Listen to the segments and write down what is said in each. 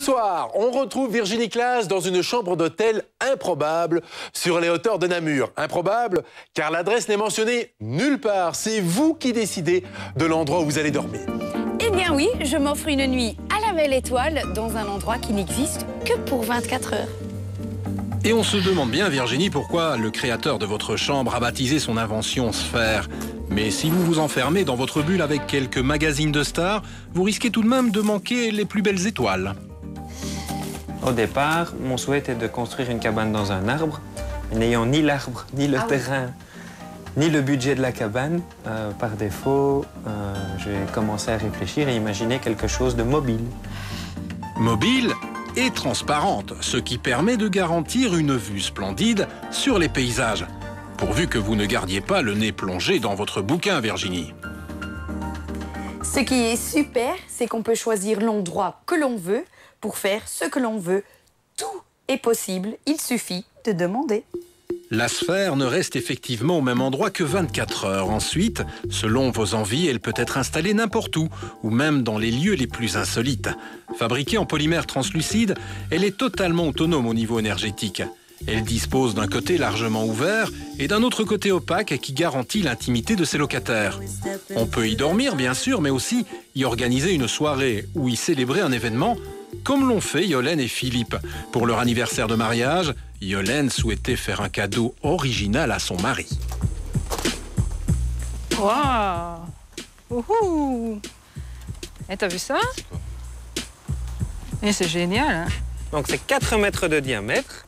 soir, on retrouve Virginie Claes dans une chambre d'hôtel improbable sur les hauteurs de Namur. Improbable car l'adresse n'est mentionnée nulle part. C'est vous qui décidez de l'endroit où vous allez dormir. Eh bien oui, je m'offre une nuit à la belle étoile dans un endroit qui n'existe que pour 24 heures. Et on se demande bien, Virginie, pourquoi le créateur de votre chambre a baptisé son invention Sphère. Mais si vous vous enfermez dans votre bulle avec quelques magazines de stars, vous risquez tout de même de manquer les plus belles étoiles. Au départ, mon souhait était de construire une cabane dans un arbre, mais n'ayant ni l'arbre, ni le terrain, ni le budget de la cabane, par défaut, j'ai commencé à réfléchir et imaginer quelque chose de mobile. Mobile et transparente, ce qui permet de garantir une vue splendide sur les paysages. Pourvu que vous ne gardiez pas le nez plongé dans votre bouquin, Virginie. Ce qui est super, c'est qu'on peut choisir l'endroit que l'on veut pour faire ce que l'on veut. Tout est possible, il suffit de demander. La sphère ne reste effectivement au même endroit que 24 heures. Ensuite, selon vos envies, elle peut être installée n'importe où, ou même dans les lieux les plus insolites. Fabriquée en polymère translucide, elle est totalement autonome au niveau énergétique. Elle dispose d'un côté largement ouvert et d'un autre côté opaque qui garantit l'intimité de ses locataires. On peut y dormir, bien sûr, mais aussi y organiser une soirée ou y célébrer un événement, comme l'ont fait Yolène et Philippe. Pour leur anniversaire de mariage, Yolène souhaitait faire un cadeau original à son mari. Waouh! Wouhou! Et t'as vu ça? Et c'est génial, hein? Donc c'est 4 mètres de diamètre,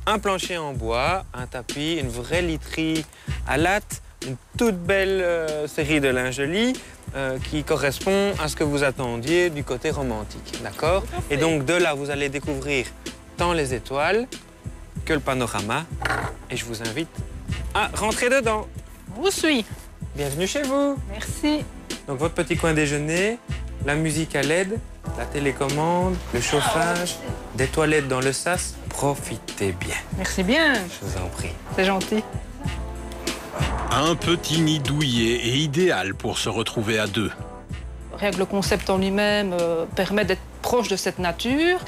un plancher en bois, un tapis, une vraie literie à latte, une toute belle série de lingerie qui correspond à ce que vous attendiez du côté romantique, d'accord? Et donc de là, vous allez découvrir tant les étoiles que le panorama. Et je vous invite à rentrer dedans. On vous suit. Bienvenue chez vous. Merci. Donc votre petit coin déjeuner, la musique à LED, la télécommande, le chauffage, des toilettes dans le sas. Profitez bien. Merci bien. Je vous en prie. C'est gentil. Un petit nid douillet est idéal pour se retrouver à deux. Rien que le concept en lui-même permet d'être proche de cette nature,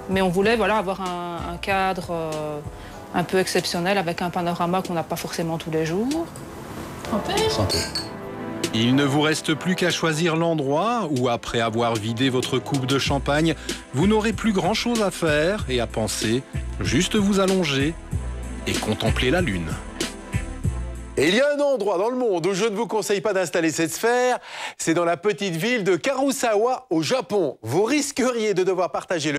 mais on voulait avoir un cadre un peu exceptionnel avec un panorama qu'on n'a pas forcément tous les jours. Santé. Il ne vous reste plus qu'à choisir l'endroit où, après avoir vidé votre coupe de champagne, vous n'aurez plus grand-chose à faire et à penser, juste vous allonger et contempler la lune. Et il y a un endroit dans le monde où je ne vous conseille pas d'installer cette sphère, c'est dans la petite ville de Karusawa au Japon. Vous risqueriez de devoir partager le